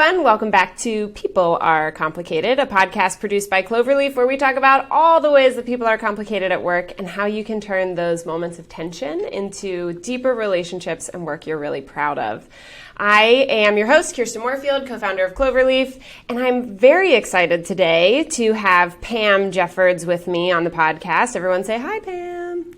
everyone. Welcome back to People Are Complicated, a podcast produced by Cloverleaf where we talk about all the ways that people are complicated at work and how you can turn those moments of tension into deeper relationships and work you're really proud of. I am your host, Kirsten Moorefield, co-founder of Cloverleaf, and I'm very excited today to have Pam Jeffords with me on the podcast. Everyone say hi, Pam.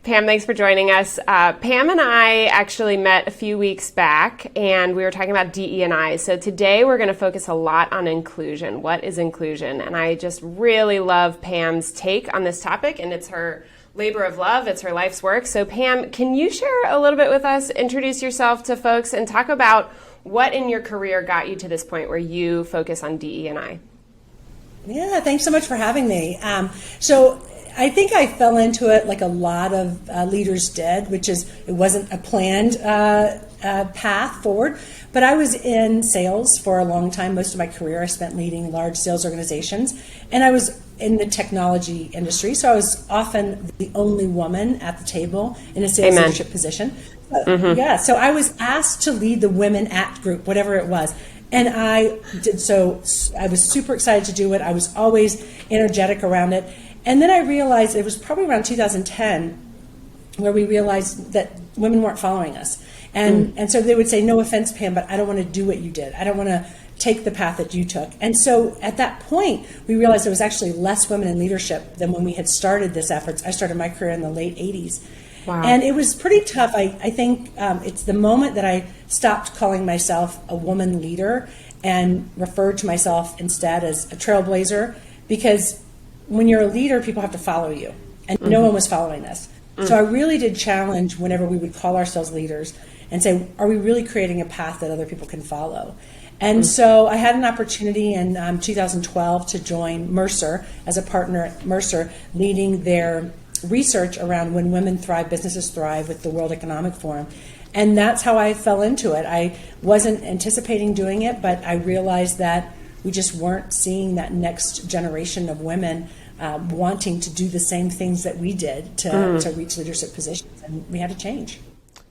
Pam, thanks for joining us. Pam and I actually met a few weeks back, and we were talking about DE&I. So today we're going to focus a lot on inclusion. What is inclusion? And I just really love Pam's take on this topic, and it's her labor of love. It's her life's work. So Pam, can you share a little bit with us, introduce yourself to folks, and talk about what in your career got you to this point where you focus on DE&I? Yeah, thanks so much for having me. So I think I fell into it like a lot of leaders did, which is it wasn't a planned path forward. But I was in sales for a long time. Most of my career I spent leading large sales organizations. And I was in the technology industry, so I was often the only woman at the table in a sales leadership position. Yeah, so I was asked to lead the women at group, whatever it was. And I did so. I was super excited to do it. I was always energetic around it. And then I realized it was probably around 2010 where we realized that women weren't following us. And so they would say, no offense, Pam, but I don't want to do what you did. I don't want to take the path that you took. And so at that point, we realized there was actually less women in leadership than when we had started this effort. I started my career in the late 80s. Wow. And it was pretty tough. I think it's the moment that I stopped calling myself a woman leader and referred to myself instead as a trailblazer, because when you're a leader, people have to follow you, and no one was following us. So I really did challenge whenever we would call ourselves leaders and say, are we really creating a path that other people can follow? And so I had an opportunity in 2012 to join Mercer as a partner at Mercer, leading their research around when women thrive, businesses thrive with the World Economic Forum. And that's how I fell into it. I wasn't anticipating doing it, but I realized that we just weren't seeing that next generation of women wanting to do the same things that we did to reach leadership positions, and we had to change.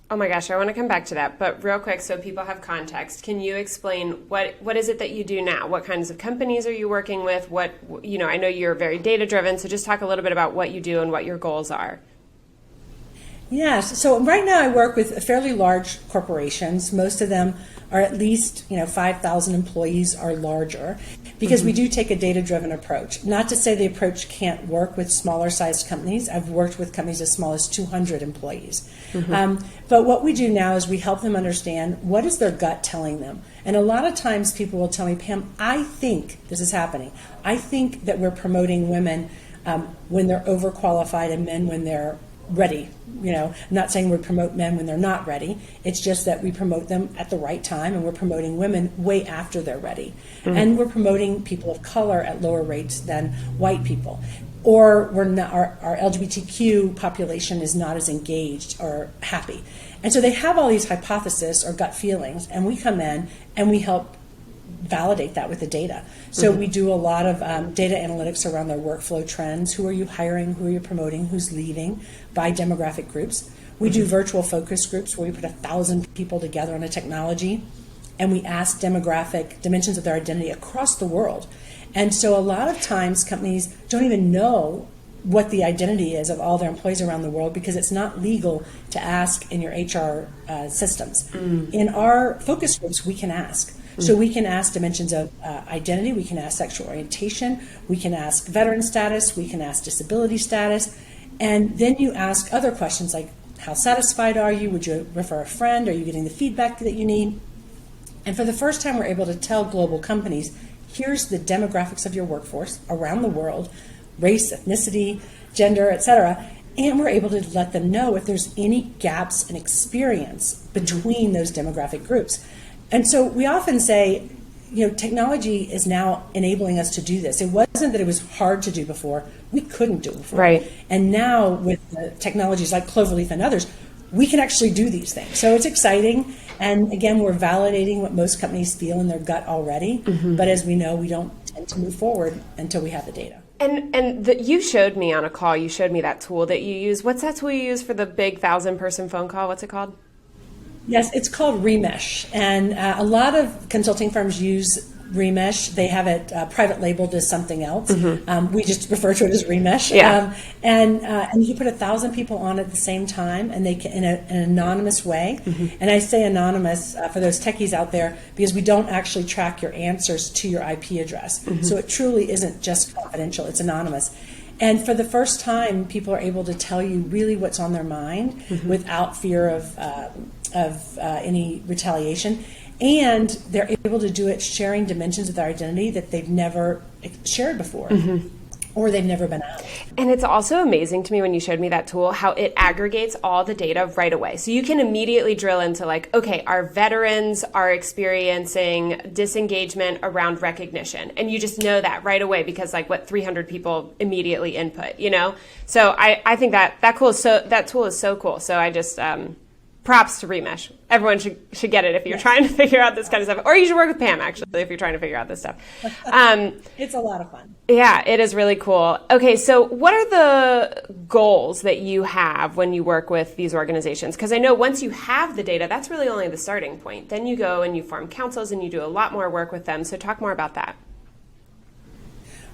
Oh my gosh, I want to come back to that, but real quick, so people have context. Can you explain what is it that you do now? What kinds of companies are you working with? I know you're very data driven, so just talk a little bit about what you do and what your goals are. Yes. So right now I work with fairly large corporations. Most of them are at least 5,000 employees or larger, because we do take a data-driven approach. Not to say the approach can't work with smaller-sized companies. I've worked with companies as small as 200 employees. But what we do now is we help them understand what is their gut telling them. And a lot of times people will tell me, Pam, I think this is happening. I think that we're promoting women when they're overqualified and men when they're ready. I'm not saying we promote men when they're not ready. It's just that we promote them at the right time, and we're promoting women way after they're ready. And we're promoting people of color at lower rates than white people. Or we're not, our LGBTQ population is not as engaged or happy. And so they have all these hypotheses or gut feelings, and we come in and we help validate that with the data. So we do a lot of data analytics around their workflow trends. Who are you hiring? Who are you promoting? Who's leaving? By demographic groups. We do virtual focus groups where we put 1,000 people together on a technology, and we ask demographic dimensions of their identity across the world. And so a lot of times companies don't even know what the identity is of all their employees around the world, because it's not legal to ask in your HR systems. In our focus groups, we can ask. So we can ask dimensions of identity, we can ask sexual orientation, we can ask veteran status, we can ask disability status, and then you ask other questions like, how satisfied are you? Would you refer a friend? Are you getting the feedback that you need? And for the first time, we're able to tell global companies, here's the demographics of your workforce around the world, race, ethnicity, gender, etc. And we're able to let them know if there's any gaps in experience between those demographic groups. And so we often say, technology is now enabling us to do this. It wasn't that it was hard to do before. We couldn't do it before. Right. And now with the technologies like Cloverleaf and others, we can actually do these things. So it's exciting. And again, we're validating what most companies feel in their gut already. But as we know, we don't tend to move forward until we have the data. And you showed me on a call, you showed me that tool that you use. What's that tool you use for the big 1,000-person phone call? What's it called? Yes, it's called Remesh, and a lot of consulting firms use Remesh. They have it private labeled as something else. We just refer to it as Remesh. Yeah. And you put 1,000 people on at the same time, and they can in an anonymous way. And I say anonymous for those techies out there because we don't actually track your answers to your IP address. So it truly isn't just confidential; it's anonymous. And for the first time, people are able to tell you really what's on their mind without fear of any retaliation. And they're able to do it sharing dimensions of their identity that they've never shared before. Or they've never been asked. And it's also amazing to me when you showed me that tool, how it aggregates all the data right away. So you can immediately drill into like, okay, our veterans are experiencing disengagement around recognition. And you just know that right away because 300 people immediately input, you know? So I think that tool is so cool. So I just, props to Remesh. Everyone should get it if you're trying to figure out this kind of stuff. Or you should work with Pam, actually, if you're trying to figure out this stuff. It's a lot of fun. Yeah, it is really cool. Okay, so what are the goals that you have when you work with these organizations? Because I know once you have the data, that's really only the starting point. Then you go and you form councils and you do a lot more work with them. So talk more about that.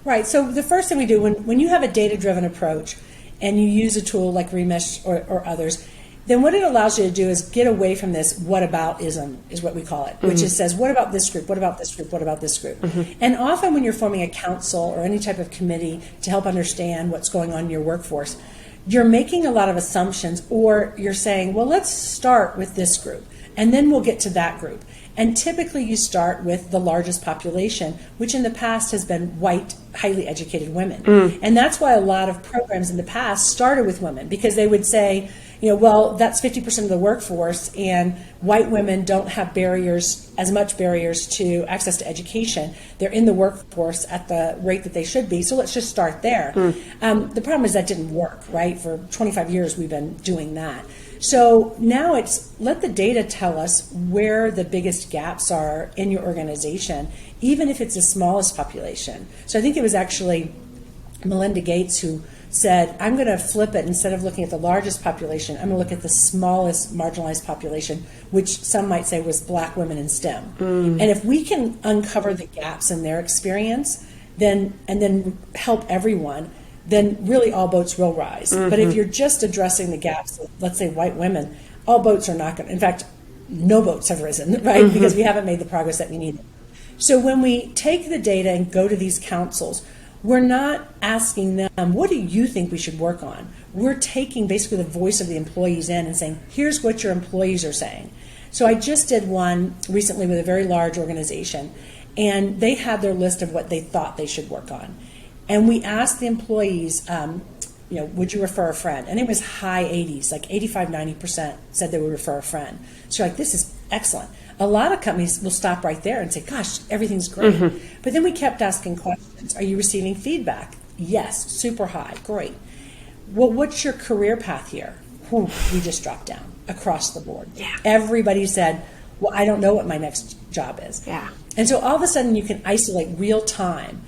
Right. So the first thing we do when you have a data-driven approach and you use a tool like Remesh or others, then what it allows you to do is get away from this whataboutism, is what we call it, which is says, what about this group? What about this group? What about this group? And often when you're forming a council or any type of committee to help understand what's going on in your workforce, you're making a lot of assumptions, or you're saying, well, let's start with this group, and then we'll get to that group. And typically you start with the largest population, which in the past has been white, highly educated women. And that's why a lot of programs in the past started with women, because they would say, well, that's 50% of the workforce, and white women don't have as much barriers to access to education. They're in the workforce at the rate that they should be, so let's just start there. The problem is that didn't work, right? For 25 years we've been doing that. So now it's let the data tell us where the biggest gaps are in your organization, even if it's the smallest population. So I think it was actually Melinda Gates who said, I'm going to flip it. Instead of looking at the largest population, I'm going to look at the smallest marginalized population, which some might say was Black women in STEM. And if we can uncover the gaps in their experience, and then help everyone, then really all boats will rise. But if you're just addressing the gaps of, let's say, white women, all boats are not going to, in fact, no boats have risen, right? Because we haven't made the progress that we needed. So when we take the data and go to these councils, we're not asking them, what do you think we should work on? We're taking basically the voice of the employees in and saying, here's what your employees are saying. So I just did one recently with a very large organization, and they had their list of what they thought they should work on. And we asked the employees, would you refer a friend? And it was high 80s, like 85, 90% said they would refer a friend. So like, this is excellent. A lot of companies will stop right there and say, gosh, everything's great. But then we kept asking questions. Are you receiving feedback? Yes, super high, great. Well, what's your career path here? Whew, we just dropped down across the board. Yeah. Everybody said, well, I don't know what my next job is. Yeah. And so all of a sudden you can isolate real time.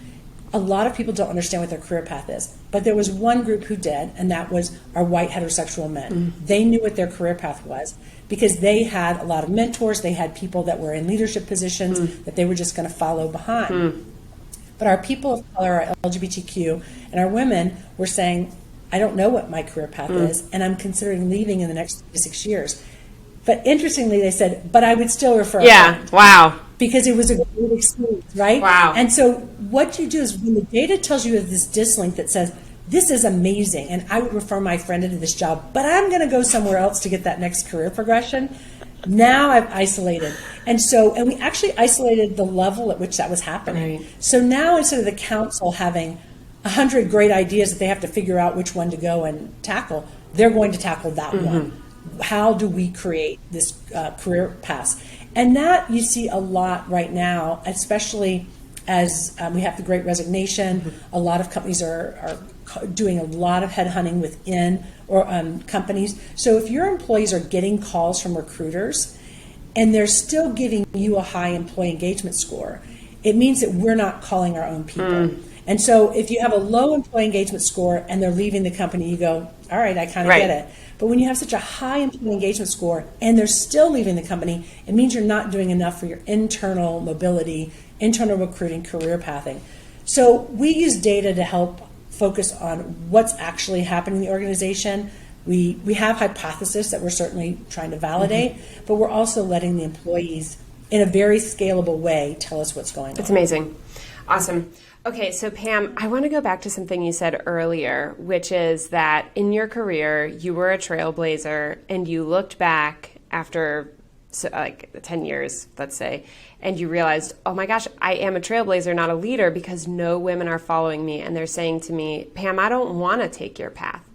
A lot of people don't understand what their career path is. But there was one group who did, and that was our white heterosexual men. They knew what their career path was because they had a lot of mentors. They had people that were in leadership positions that they were just going to follow behind. But our people of color, our LGBTQ, and our women were saying, I don't know what my career path is, and I'm considering leaving in the next 6 years. But interestingly, they said, but I would still refer a friend. Wow. Because it was a great experience, right? Wow. And so what you do is when the data tells you of this dislink that says, this is amazing, and I would refer my friend into this job, but I'm going to go somewhere else to get that next career progression. Now I've isolated. And we actually isolated the level at which that was happening. Right. So now instead of the council having 100 great ideas that they have to figure out which one to go and tackle, they're going to tackle that one. How do we create this career path? And that you see a lot right now, especially as we have the Great Resignation. A lot of companies are doing a lot of headhunting within or companies. So if your employees are getting calls from recruiters and they're still giving you a high employee engagement score, it means that we're not calling our own people. And so if you have a low employee engagement score and they're leaving the company, you go, all right, I kind of get it. But when you have such a high employee engagement score and they're still leaving the company, it means you're not doing enough for your internal mobility, internal recruiting, career pathing. So we use data to help focus on what's actually happening in the organization. We have hypotheses that we're certainly trying to validate, but we're also letting the employees, in a very scalable way, tell us what's going on. It's amazing. Awesome. Okay, so Pam, I want to go back to something you said earlier, which is that in your career, you were a trailblazer and you looked back after like 10 years, let's say, and you realized, oh my gosh, I am a trailblazer, not a leader, because no women are following me. And they're saying to me, Pam, I don't want to take your path.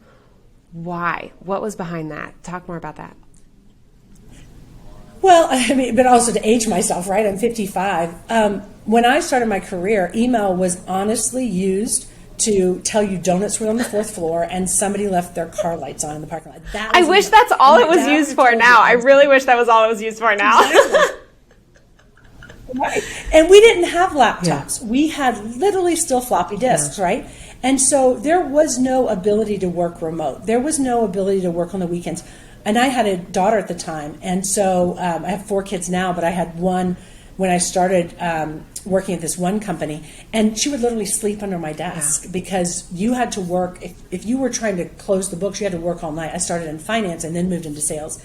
Why? What was behind that? Talk more about that. Well, I mean, but also to age myself, right? I'm 55. When I started my career, email was honestly used to tell you donuts were on the fourth floor and somebody left their car lights on in the parking lot. I wish that's all it was used for now. I really wish that was all it was used for now. Exactly. Right. And we didn't have laptops. We had literally still floppy disks, right? And so there was no ability to work remote. There was no ability to work on the weekends. And I had a daughter at the time. And so I have 4 kids now, but I had one when I started working at this one company. And she would literally sleep under my desk because you had to work. If you were trying to close the books, you had to work all night. I started in finance and then moved into sales.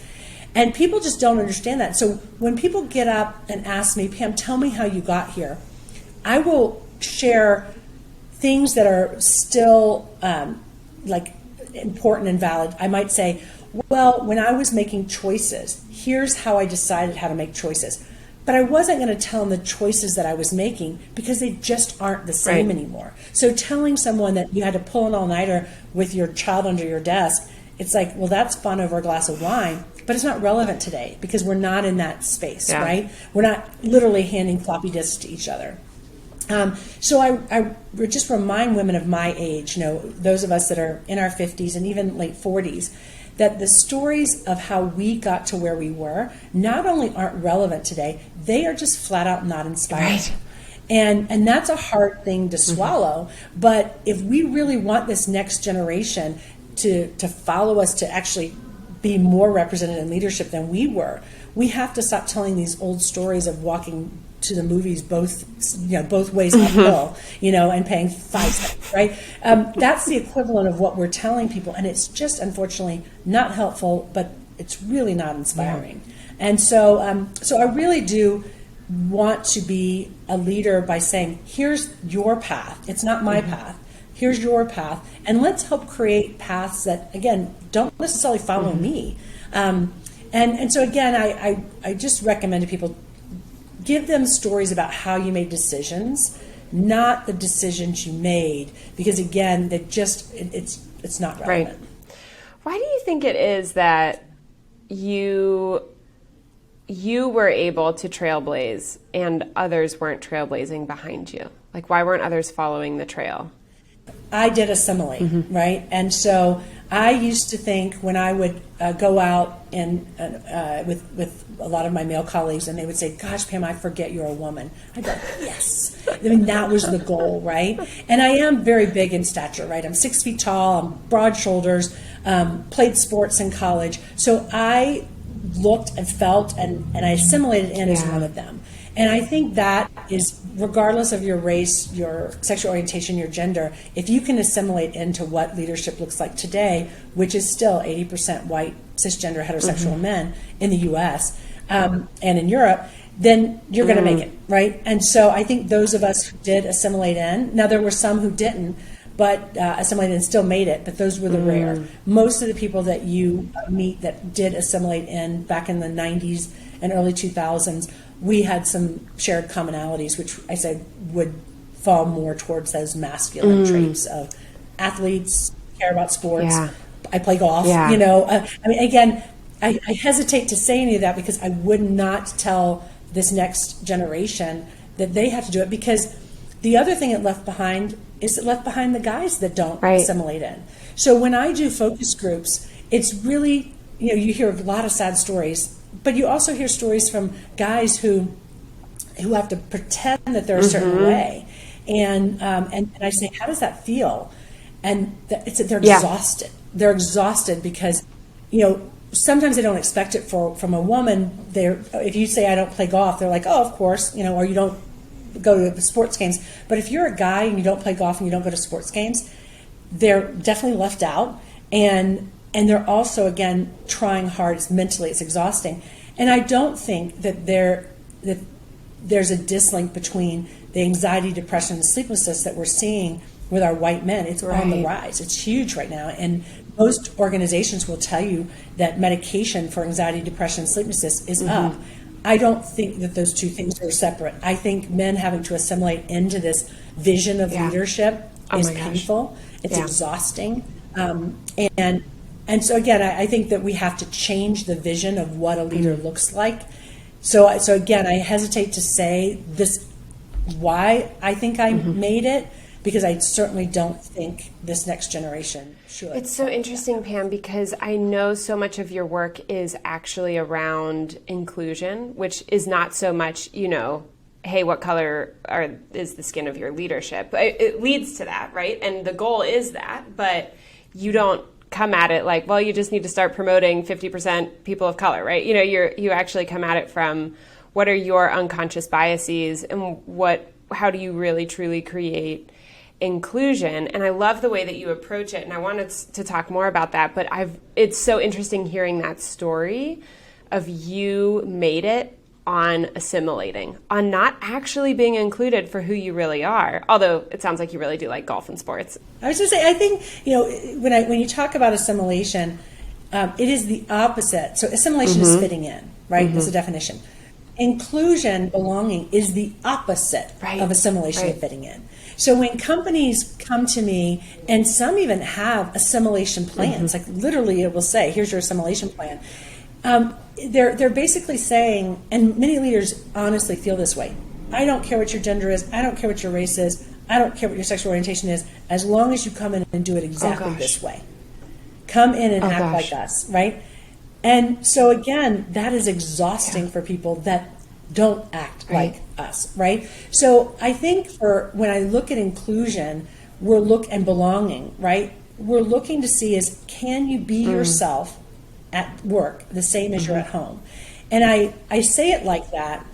And people just don't understand that. So when people get up and ask me, Pam, tell me how you got here, I will share things that are still like important and valid. I might say, well, when I was making choices, here's how I decided how to make choices. But I wasn't going to tell them the choices that I was making because they just aren't the same anymore. So telling someone that you had to pull an all-nighter with your child under your desk, it's like, well, that's fun over a glass of wine, but it's not relevant today because we're not in that space, right? We're not literally handing floppy disks to each other. So I just remind women of my age, those of us that are in our 50s and even late 40s, that the stories of how we got to where we were not only aren't relevant today, they are just flat out not inspiring. Right. And that's a hard thing to swallow. But if we really want this next generation to follow us, to actually be more represented in leadership than we were, we have to stop telling these old stories of walking to the movies both ways uphill, and paying $5, right? That's the equivalent of what we're telling people, and it's just unfortunately not helpful, but it's really not inspiring. And so I really do want to be a leader by saying, here's your path. It's not my path. Here's your path, and let's help create paths that, again, don't necessarily follow me. And so again, I just recommend to people, give them stories about how you made decisions, not the decisions you made, because again, it's not relevant. Right. Why do you think it is that you were able to trailblaze and others weren't trailblazing behind you? Like, why weren't others following the trail? I did assimilate, right? And so I used to think when I would go out and with a lot of my male colleagues, and they would say, "Gosh, Pam, I forget you're a woman." I'd go, "Yes." I mean, that was the goal, right? And I am very big in stature, right? I'm 6 feet tall, I'm broad shoulders, played sports in college. So I looked and felt and I assimilated in as one of them. And I think that is, regardless of your race, your sexual orientation, your gender, if you can assimilate into what leadership looks like today, which is still 80% white, cisgender, heterosexual men in the U.S. And in Europe, then you're going to make it, right? And so I think those of us who did assimilate in, now there were some who didn't, but assimilated and still made it, but those were the rare. Most of the people that you meet that did assimilate in back in the 90s and early 2000s, we had some shared commonalities, which I said would fall more towards those masculine traits of athletes, care about sports. I play golf. I mean, again, I hesitate to say any of that because I would not tell this next generation that they have to do it, because the other thing it left behind is it left behind the guys that don't assimilate in. So when I do focus groups, it's really, you hear a lot of sad stories, but you also hear stories from guys who have to pretend that they're a certain way. And I say, how does that feel? And they're Yeah. exhausted. They're exhausted because, sometimes they don't expect it from a woman. If you say I don't play golf, they're like, oh, of course, or you don't go to the sports games. But if you're a guy and you don't play golf and you don't go to sports games, they're definitely left out. And they're also, again, trying hard. It's exhausting. And I don't think that there's a dislink between the anxiety, depression, and sleeplessness that we're seeing with our white men. It's on the rise. It's huge right now. And most organizations will tell you that medication for anxiety, depression, and sleeplessness is up. I don't think that those two things are separate. I think men having to assimilate into this vision of leadership is painful. It's exhausting. And so again, I think that we have to change the vision of what a leader looks like. So again, I hesitate to say this, why I think I made it, because I certainly don't think this next generation should. It's so interesting, Pam, because I know so much of your work is actually around inclusion, which is not so much, hey, what color is the skin of your leadership? It leads to that, right? And the goal is that, but you don't come at it like, well, you just need to start promoting 50% people of color, right? You actually come at it from what are your unconscious biases and how do you really truly create inclusion. And I love the way that you approach it, and I wanted to talk more about that, but it's so interesting hearing that story of you made it on assimilating, on not actually being included for who you really are, although it sounds like you really do like golf and sports. I was just saying, I think, when you talk about assimilation, it is the opposite. So assimilation is fitting in, right? That's the definition. Inclusion, belonging, is the opposite of assimilation and fitting in. So when companies come to me, and some even have assimilation plans, like literally it will say, here's your assimilation plan. They're basically saying, and many leaders honestly feel this way, I don't care what your gender is, I don't care what your race is, I don't care what your sexual orientation is, as long as you come in and do it exactly this way. Come in and act like us, right? And so again, that is exhausting for people that don't act like us, right? So I think when I look at inclusion, and belonging, right? We're looking to see can you be yourself at work the same as you're at home? And I say it like that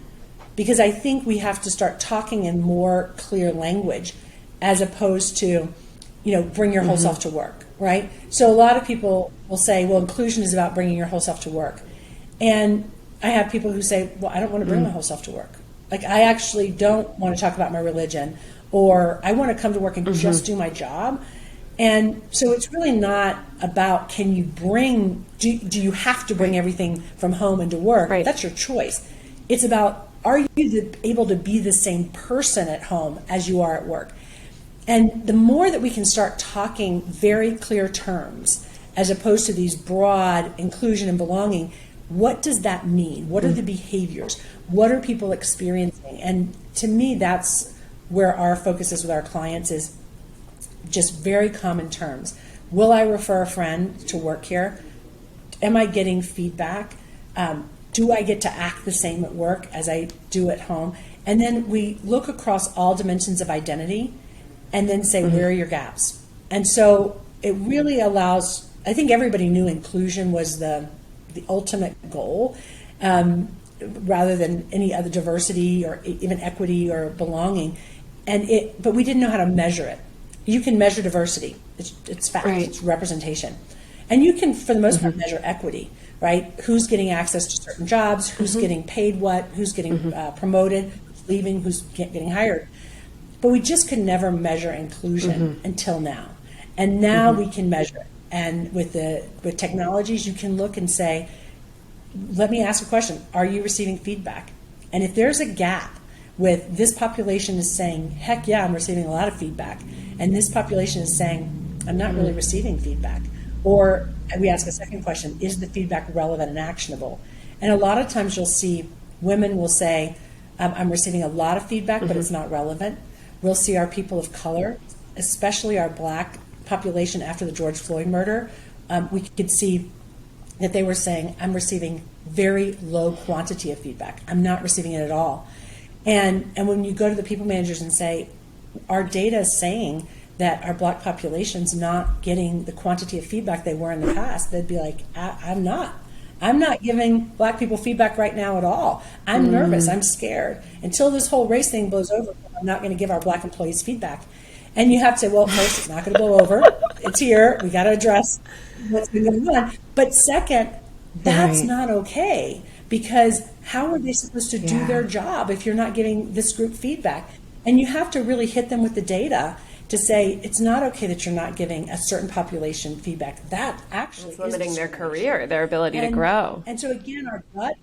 because I think we have to start talking in more clear language as opposed to, bring your whole self to work, right? So a lot of people will say, well, inclusion is about bringing your whole self to work. And I have people who say, well, I don't want to bring my whole self to work. Like, I actually don't want to talk about my religion, or I want to come to work and just do my job. And so it's really not about do you have to bring everything from home into work? Right. That's your choice. It's about, are you able to be the same person at home as you are at work? And the more that we can start talking very clear terms, as opposed to these broad inclusion and belonging, what does that mean? What are the behaviors? What are people experiencing? And to me, that's where our focus is with our clients, is just very common terms. Will I refer a friend to work here? Am I getting feedback? Do I get to act the same at work as I do at home? And then we look across all dimensions of identity and then say, where are your gaps? And so it really allows, I think everybody knew inclusion was the ultimate goal, rather than any other diversity or even equity or belonging. But we didn't know how to measure it. You can measure diversity. It's fact. It's representation. And you can, for the most part, measure equity, right? Who's getting access to certain jobs, who's getting paid what, who's getting promoted, who's leaving, who's getting hired. But we just could never measure inclusion until now. And now we can measure it. And with technologies, you can look and say, let me ask a question. Are you receiving feedback? And if there's a gap with this population is saying, heck yeah, I'm receiving a lot of feedback, and this population is saying, I'm not really receiving feedback. Or we ask a second question, is the feedback relevant and actionable? And a lot of times you'll see women will say, I'm receiving a lot of feedback, but it's not relevant. We'll see our people of color, especially our Black population after the George Floyd murder. We could see that they were saying, I'm receiving very low quantity of feedback. I'm not receiving it at all. And when you go to the people managers and say, our data is saying that our Black population's not getting the quantity of feedback they were in the past, they'd be like, I'm not giving Black people feedback right now at all. I'm nervous. I'm scared. Until this whole race thing blows over, I'm not going to give our Black employees feedback. And you have to say, well, first, it's not going to blow over. It's here. We got to address what's been going on. But second, that's not okay, because how are they supposed to do their job if you're not giving this group feedback? And you have to really hit them with the data to say it's not okay that you're not giving a certain population feedback. That actually is limiting their career, their ability to grow. And so again, our gut,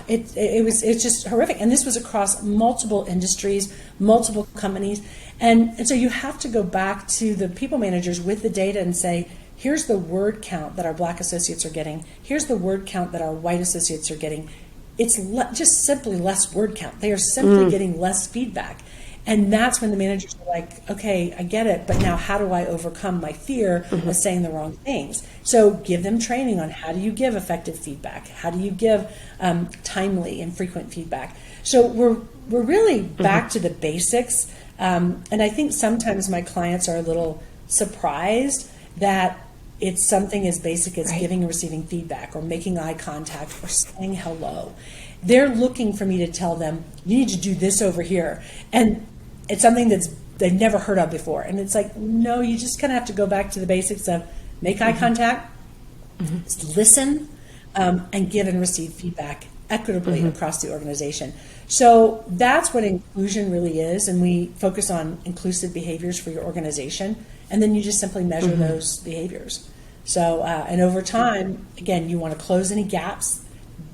it's just horrific. And this was across multiple industries, multiple companies. And so you have to go back to the people managers with the data and say, here's the word count that our Black associates are getting. Here's the word count that our white associates are getting. It's just simply less word count. They are simply getting less feedback. And that's when the managers are like, okay, I get it, but now how do I overcome my fear of saying the wrong things? So give them training on how do you give effective feedback? How do you give timely and frequent feedback? So we're really back to the basics. And I think sometimes my clients are a little surprised that it's something as basic as giving and receiving feedback or making eye contact or saying hello. They're looking for me to tell them, you need to do this over here. And it's something they've never heard of before. And it's like, no, you just kind of have to go back to the basics of make eye contact, listen, and give and receive feedback equitably across the organization. So that's what inclusion really is. And we focus on inclusive behaviors for your organization. And then you just simply measure those behaviors. So, and over time, again, you want to close any gaps,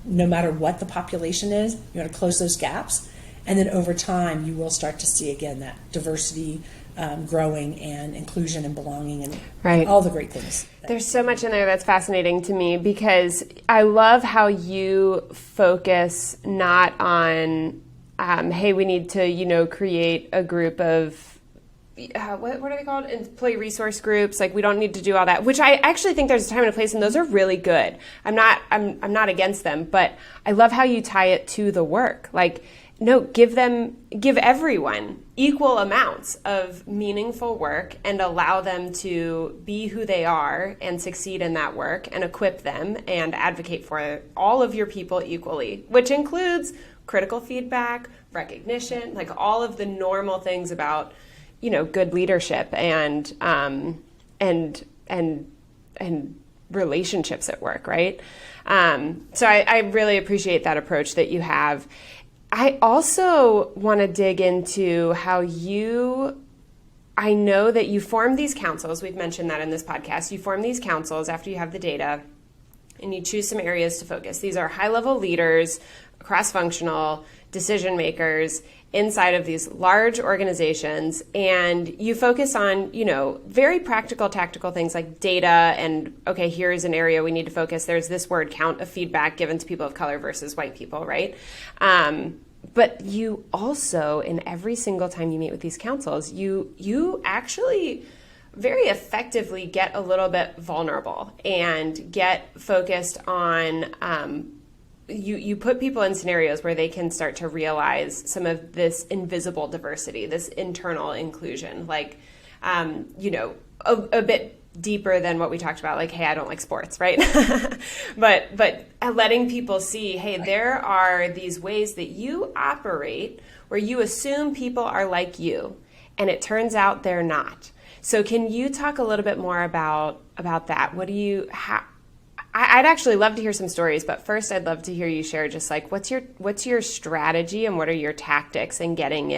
no matter what the population is. You want to close those gaps. And then over time, you will start to see, again, that diversity growing and inclusion and belonging and all the great things. There's so much in there that's fascinating to me, because I love how you focus not on, hey, we need to, create a group of, what are they called? Employee resource groups. Like, we don't need to do all that, which I actually think there's a time and a place, and those are really good. I'm not against them, but I love how you tie it to the work. Like, no, give everyone equal amounts of meaningful work and allow them to be who they are and succeed in that work, and equip them and advocate for all of your people equally, which includes critical feedback, recognition, like all of the normal things about, good leadership and relationships at work, right? So I really appreciate that approach that you have. I also want to dig into how I know that you form these councils. We've mentioned that in this podcast. You form these councils after you have the data, and you choose some areas to focus. These are high-level leaders, cross-functional decision makers inside of these large organizations, and you focus on, very practical, tactical things like data and, okay, here's an area we need to focus. There's this word count of feedback given to people of color versus white people, right? But you also, in every single time you meet with these councils, you actually very effectively get a little bit vulnerable and get focused on you put people in scenarios where they can start to realize some of this invisible diversity, this internal inclusion, like, a bit deeper than what we talked about, like, hey, I don't like sports, right? but letting people see, hey, there are these ways that you operate where you assume people are like you, and it turns out they're not. So can you talk a little bit more about that? I'd actually love to hear some stories, but first I'd love to hear you share just like what's your strategy and what are your tactics in getting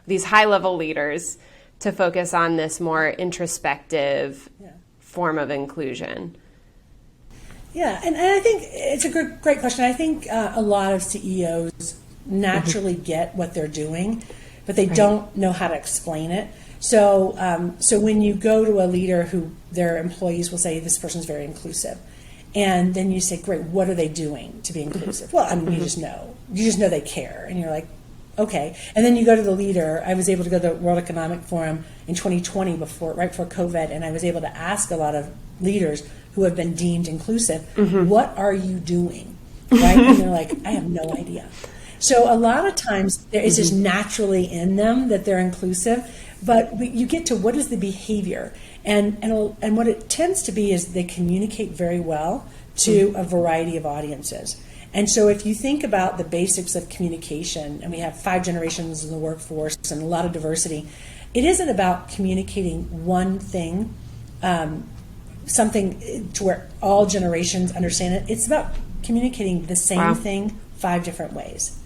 these high-level leaders to focus on this more introspective form of inclusion? Yeah, and I think it's a great question. I think a lot of CEOs naturally get what they're doing, but they don't know how to explain it. So when you go to a leader who their employees will say, this person's very inclusive, and then you say, great, what are they doing to be inclusive? Well, I mean, you just know they care. And you're like, okay. And then you go to the leader. I was able to go to the World Economic Forum in 2020 right before COVID, and I was able to ask a lot of leaders who have been deemed inclusive, what are you doing? Right? And they're like, I have no idea. So a lot of times it's just naturally in them that they're inclusive, but you get to what is the behavior, and what it tends to be is they communicate very well to a variety of audiences. And so if you think about the basics of communication, and we have 5 generations in the workforce and a lot of diversity, it isn't about communicating one thing, something to where all generations understand it. It's about communicating the same thing 5 different ways.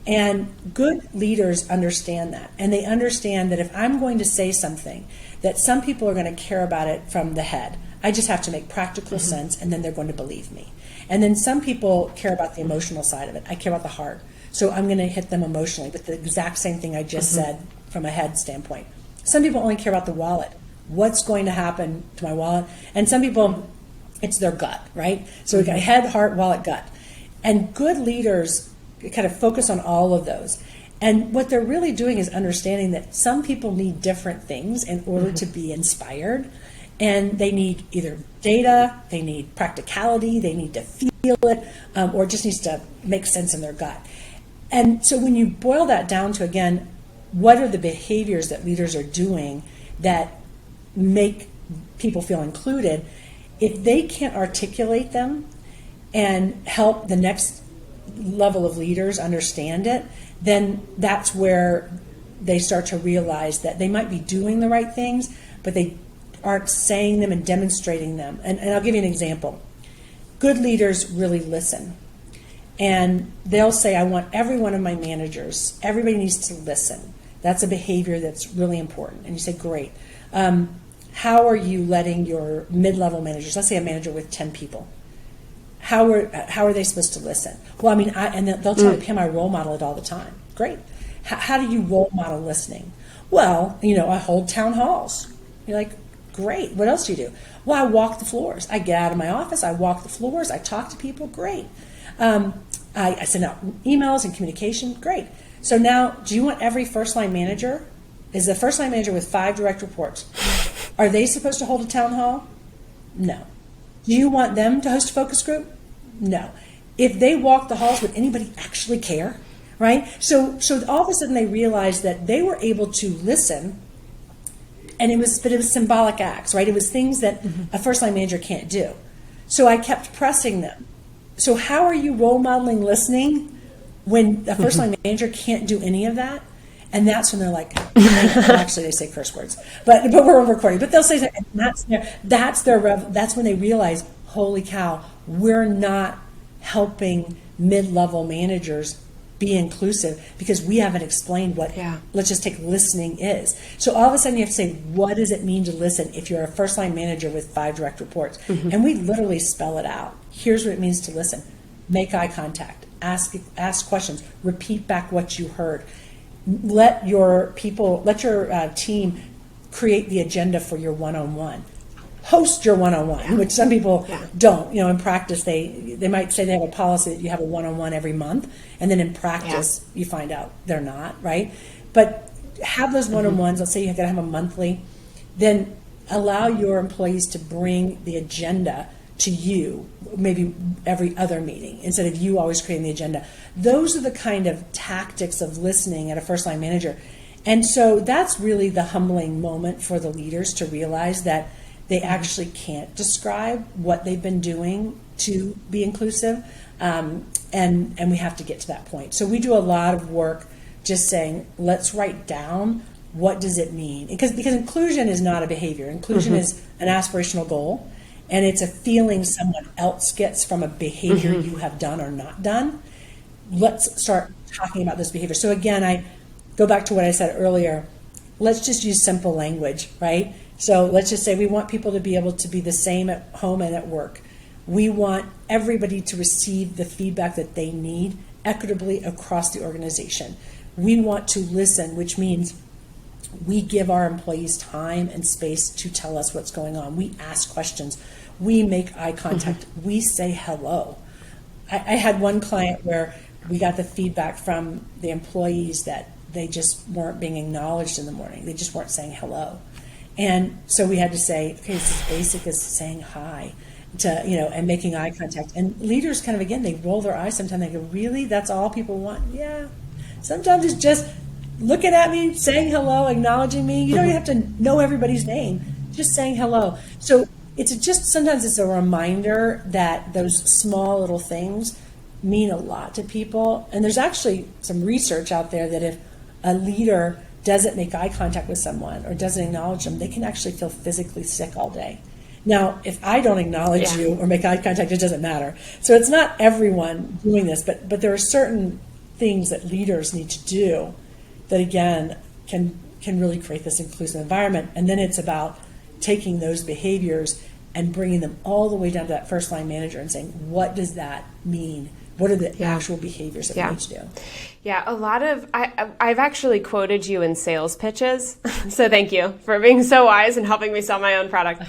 And good leaders understand that. And they understand that if I'm going to say something, that some people are going to care about it from the head. I just have to make practical sense, and then they're going to believe me. And then some people care about the emotional side of it. I care about the heart. So I'm going to hit them emotionally with the exact same thing I just said from a head standpoint. Some people only care about the wallet. What's going to happen to my wallet? And some people, it's their gut, right? So we got head, heart, wallet, gut. And good leaders kind of focus on all of those. And what they're really doing is understanding that some people need different things in order to be inspired. And they need either data, they need practicality, they need to feel it, or it just needs to make sense in their gut. And so when you boil that down to, again, what are the behaviors that leaders are doing that make people feel included, if they can't articulate them and help the next level of leaders understand it, then that's where they start to realize that they might be doing the right things, but they aren't saying them and demonstrating them. And I'll give you an example. Good leaders really listen. And they'll say, I want every one of my managers, everybody needs to listen. That's a behavior that's really important. And you say, great. How are you letting your mid-level managers, let's say a manager with 10 people, how are they supposed to listen? Well, I mean, and they'll tell me, Pam, I role model it all the time. Great. How do you role model listening? Well, I hold town halls. You're like, great. What else do you do? Well, I walk the floors. I get out of my office. I walk the floors. I talk to people. Great. I send out emails and communication. Great. So now, do you want every first-line manager? Is the first-line manager with 5 direct reports? Are they supposed to hold a town hall? No. Do you want them to host a focus group? No. If they walk the halls, would anybody actually care? Right? So all of a sudden they realized that they were able to listen. And it was symbolic acts, right? It was things that a first-line manager can't do. So I kept pressing them. So how are you role modeling listening when a first-line manager can't do any of that? And that's when they're like, actually they say curse words, but we're recording. But they'll say that, and that's when they realize, holy cow, we're not helping mid-level managers be inclusive because we haven't explained what, let's just take listening is. So all of a sudden you have to say, what does it mean to listen if you're a first-line manager with 5 direct reports? And we literally spell it out. Here's what it means to listen. Make eye contact. Ask questions. Repeat back what you heard. Let your team create the agenda for your one-on-one. Host your one-on-one, which some people don't. In practice, they might say they have a policy that you have a one-on-one every month, and then in practice, you find out they're not, right? But have those one-on-ones. Let's say you're going to have a monthly. Then allow your employees to bring the agenda to you, maybe every other meeting, instead of you always creating the agenda. Those are the kind of tactics of listening at a first-line manager. And so that's really the humbling moment for the leaders to realize that they actually can't describe what they've been doing to be inclusive, and we have to get to that point. So we do a lot of work just saying, let's write down what does it mean? Because inclusion is not a behavior. Inclusion is an aspirational goal. And it's a feeling someone else gets from a behavior you have done or not done. Let's start talking about this behavior. So again, I go back to what I said earlier. Let's just use simple language, right? So let's just say we want people to be able to be the same at home and at work. We want everybody to receive the feedback that they need equitably across the organization. We want to listen, which means we give our employees time and space to tell us what's going on. We ask questions. We make eye contact. We say hello. I had one client where we got the feedback from the employees that they just weren't being acknowledged in the morning. They just weren't saying hello. And so we had to say, okay, it's as basic as saying hi. to, and making eye contact. And leaders kind of, again, they roll their eyes sometimes. They go, really? That's all people want? Yeah. Sometimes it's just looking at me, saying hello, acknowledging me. You don't even have to know everybody's name, just saying hello. So sometimes it's a reminder that those small little things mean a lot to people. And there's actually some research out there that if a leader doesn't make eye contact with someone or doesn't acknowledge them, they can actually feel physically sick all day. Now, if I don't acknowledge you or make eye contact, it doesn't matter. So it's not everyone doing this, but there are certain things that leaders need to do that, again, can really create this inclusive environment. And then it's about taking those behaviors and bringing them all the way down to that first line manager and saying, what does that mean? What are the actual behaviors that we need to do? Yeah, a lot of, I've actually quoted you in sales pitches, so thank you for being so wise and helping me sell my own product,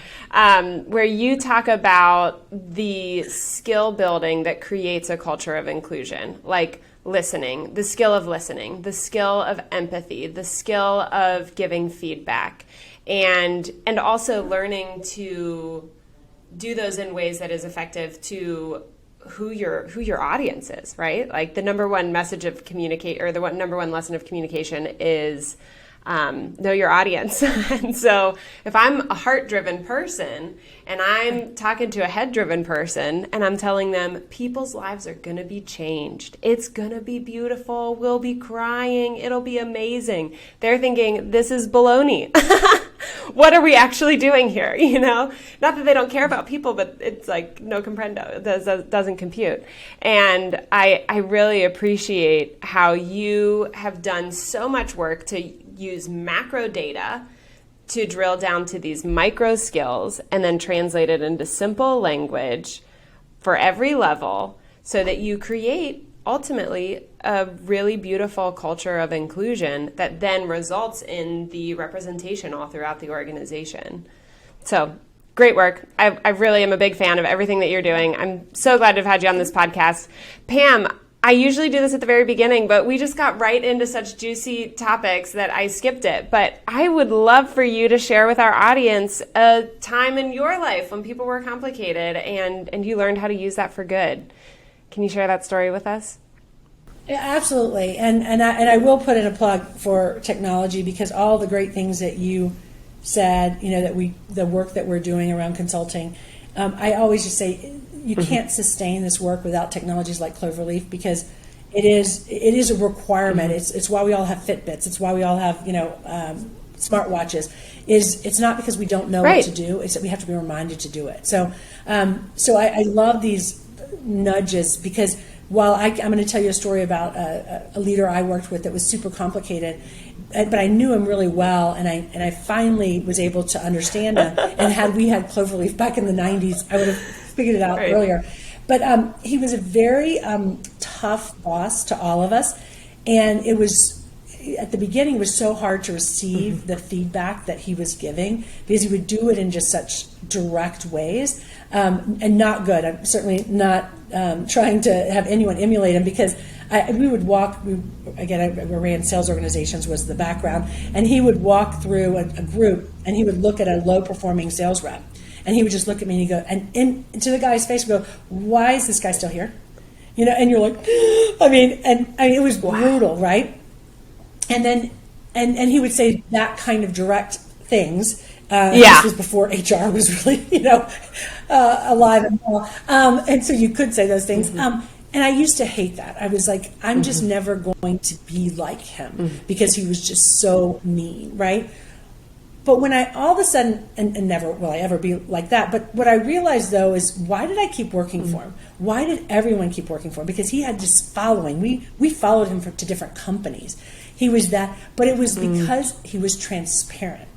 where you talk about the skill building that creates a culture of inclusion, like listening, the skill of listening, the skill of empathy, the skill of giving feedback, and also learning to do those in ways that is effective to who your audience is, right? Like the number one message of communicate, or the number one lesson of communication is know your audience. And so if I'm a heart-driven person and I'm talking to a head-driven person and I'm telling them people's lives are going to be changed, it's going to be beautiful, we'll be crying, it'll be amazing, they're thinking, this is baloney. What are we actually doing here? Not that they don't care about people, but it's like no comprendo, doesn't compute. And I really appreciate how you have done so much work to use macro data to drill down to these micro skills and then translate it into simple language for every level so that you create ultimately a really beautiful culture of inclusion that then results in the representation all throughout the organization. So great work. I really am a big fan of everything that you're doing. I'm so glad to have had you on this podcast. Pam, I usually do this at the very beginning, but we just got right into such juicy topics that I skipped it. But I would love for you to share with our audience a time in your life when people were complicated and you learned how to use that for good. Can you share that story with us? Yeah, absolutely. And I will put in a plug for technology, because all the great things that you said, the work that we're doing around consulting, I always just say you can't sustain this work without technologies like Cloverleaf, because it is a requirement. It's why we all have Fitbits. It's why we all have smartwatches. It's not because we don't know what to do. It's that we have to be reminded to do it. So I love these nudges, because while I'm going to tell you a story about a leader I worked with that was super complicated, but I knew him really well, and I finally was able to understand him. And had we had Cloverleaf back in the 90s, I would have figured it out earlier. But he was a very tough boss to all of us, and it was, at the beginning, it was so hard to receive the feedback that he was giving, because he would do it in just such direct ways, and not good. I'm certainly not trying to have anyone emulate him, because we would walk, I ran sales organizations was the background, and he would walk through a group, and he would look at a low-performing sales rep, and he would just look at me and he'd go, and into the guy's face would go, why is this guy still here? And you're like, it was brutal, right? And then, and he would say that kind of direct things. This was before HR was really, alive and well. And so you could say those things. And I used to hate that. I was like, I'm just never going to be like him, because he was just so mean, right? But when I all of a sudden, and never will I ever be like that, but what I realized, though, is why did I keep working for him? Why did everyone keep working for him? Because he had this following. We followed him to different companies. He was that, but it was because he was transparent.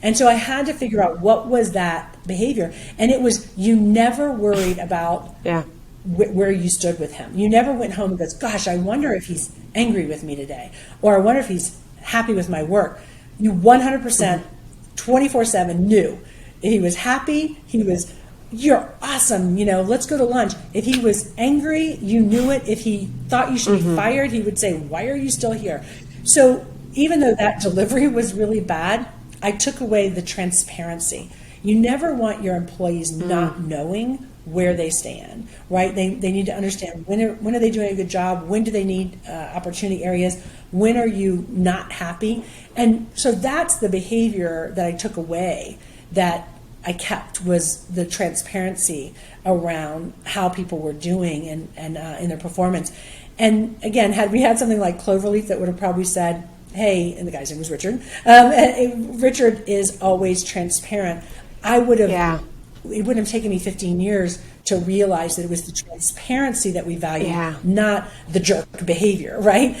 And so I had to figure out what was that behavior. And it was, you never worried about where you stood with him. You never went home and goes, gosh, I wonder if he's angry with me today, or I wonder if he's happy with my work. You 100%, 24/7 knew if he was happy, you're awesome, let's go to lunch. If he was angry, you knew it. If he thought you should be fired, he would say, why are you still here? So even though that delivery was really bad, I took away the transparency. You never want your employees not knowing where they stand, right? They need to understand when are they doing a good job? When do they need opportunity areas? When are you not happy? And so that's the behavior that I took away, that I kept, was the transparency around how people were doing and in their performance. And again, had we had something like Cloverleaf that would have probably said, hey, and the guy's name was Richard. Richard is always transparent. I would have, it wouldn't have taken me 15 years to realize that it was the transparency that we value, not the jerk behavior, right?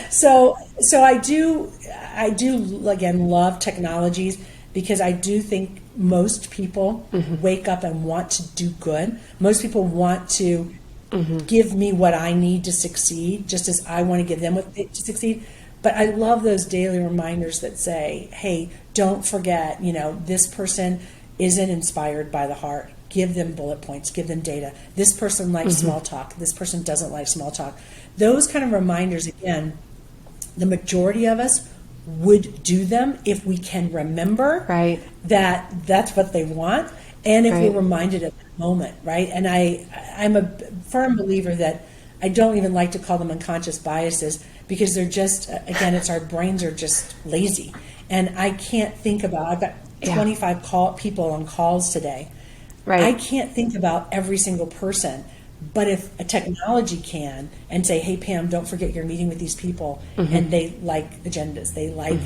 So I do again love technologies, because I do think most people wake up and want to do good. Most people want to give me what I need to succeed, just as I want to give them what to succeed. But I love those daily reminders that say, hey, don't forget, this person isn't inspired by the heart. Give them bullet points, give them data. This person likes small talk. This person doesn't like small talk. Those kind of reminders, again, the majority of us would do them if we can remember that that's what they want, and if we're reminded at that moment, right? And I'm a firm believer that I don't even like to call them unconscious biases, because they're just, again, it's our brains are just lazy. And I can't think about, I've got 25 people on calls today. I can't think about every single person. But if a technology can, and say, hey, Pam, don't forget you're meeting with these people, and they like agendas, they like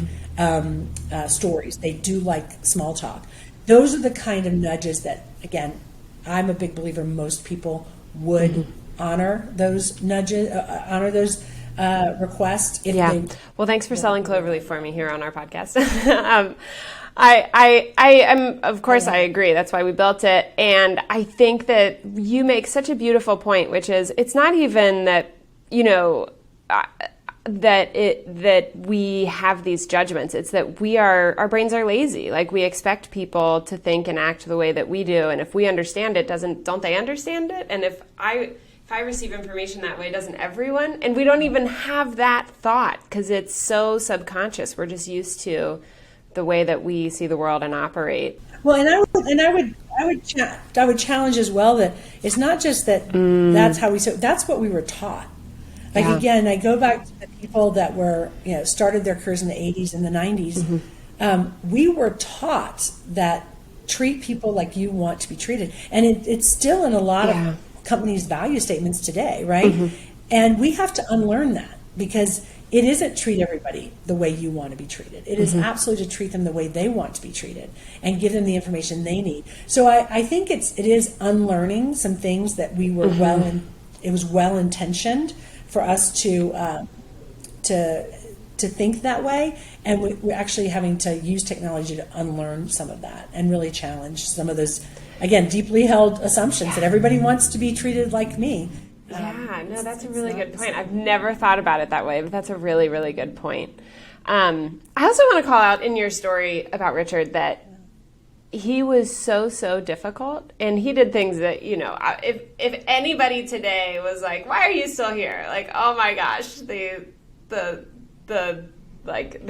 stories, they do like small talk. Those are the kind of nudges that, again, I'm a big believer most people would honor those nudges, honor those requests. If they, well, thanks for selling Cloverleaf for me here on our podcast. I am, of course, I agree. That's why we built it. And I think that you make such a beautiful point, which is, it's not even that, that we have these judgments. It's that our brains are lazy. Like, we expect people to think and act the way that we do. And if we understand it, don't they understand it? And if I receive information that way, doesn't everyone? And we don't even have that thought, because it's so subconscious. We're just used to the way that we see the world and operate. Well, I would challenge as well that it's not just that that's how that's what we were taught. Like, again, I go back to the people that were, started their careers in the 80s and the 90s. We were taught that treat people like you want to be treated. And it's still in a lot of companies' value statements today, right? And we have to unlearn that, because it isn't treat everybody the way you want to be treated. It is absolutely to treat them the way they want to be treated and give them the information they need. So I think it is unlearning some things that we were it was well intentioned for us to think that way, and we're actually having to use technology to unlearn some of that and really challenge some of those, again, deeply held assumptions that everybody wants to be treated like me. No, that's a really good point. I've never thought about it that way, but that's a really, really good point. I also want to call out in your story about Richard that he was so difficult, and he did things that, if anybody today was like, why are you still here? Like, oh my gosh, the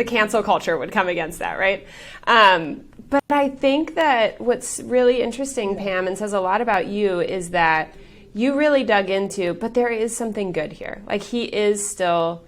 cancel culture would come against that, right? But I think that what's really interesting, Pam, and says a lot about you, is that you really dug into, but there is something good here. Like, he is still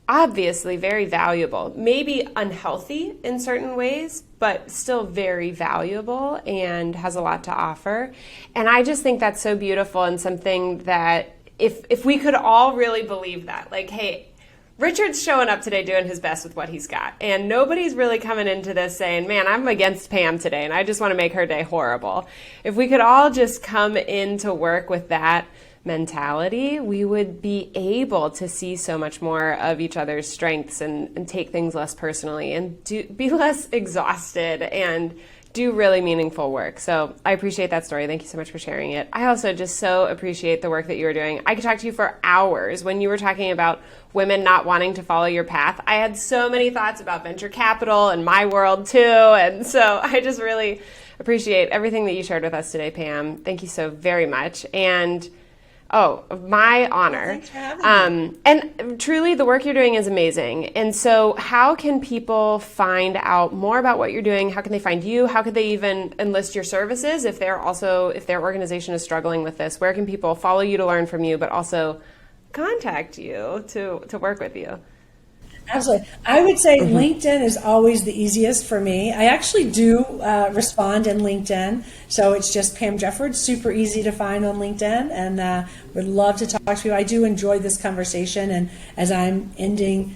obviously very valuable, maybe unhealthy in certain ways, but still very valuable and has a lot to offer. And I just think that's so beautiful, and something that if we could all really believe that, like, hey, Richard's showing up today doing his best with what he's got, and nobody's really coming into this saying, man, I'm against Pam today and I just want to make her day horrible. If we could all just come into work with that mentality, we would be able to see so much more of each other's strengths and take things less personally, and be less exhausted and do really meaningful work. So I appreciate that story. Thank you so much for sharing it. I also just so appreciate the work that you were doing. I could talk to you for hours. When you were talking about women not wanting to follow your path, I had so many thoughts about venture capital and my world too. And so I just really appreciate everything that you shared with us today, Pam. Thank you so very much. And Oh, my honor. Thanks for having me. And truly, the work you're doing is amazing. And so how can people find out more about what you're doing? How can they find you? How could they even enlist your services if their organization is struggling with this? Where can people follow you to learn from you, but also contact you to work with you? Absolutely. I would say LinkedIn is always the easiest for me. I actually do respond in LinkedIn. So it's just Pam Jeffords, super easy to find on LinkedIn, and would love to talk to you. I do enjoy this conversation, and as I'm ending,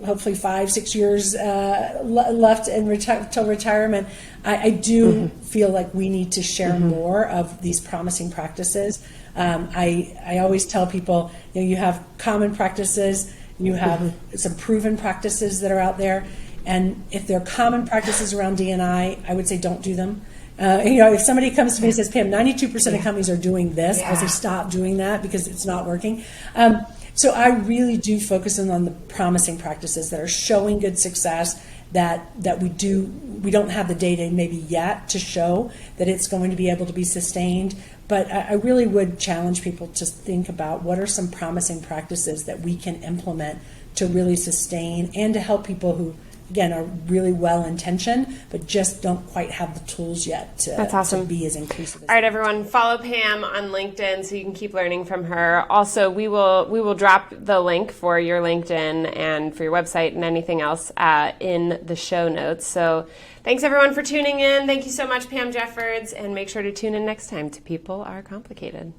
hopefully 5-6 years left till retirement, I do feel like we need to share more of these promising practices. I always tell people, you have common practices, you have some proven practices that are out there, and if they're common practices around D&I would say don't do them. If somebody comes to me and says, Pam, 92% of companies are doing this, I'll say stop doing that because it's not working. So I really do focus on the promising practices that are showing good success, that we don't have the data maybe yet to show that it's going to be able to be sustained. But I really would challenge people to think about what are some promising practices that we can implement to really sustain and to help people who, again, are really well-intentioned, but just don't quite have the tools yet to be as inclusive as All right, everyone, follow Pam on LinkedIn so you can keep learning from her. Also, we will drop the link for your LinkedIn and for your website and anything else in the show notes. So thanks, everyone, for tuning in. Thank you so much, Pam Jeffords, and make sure to tune in next time to People Are Complicated.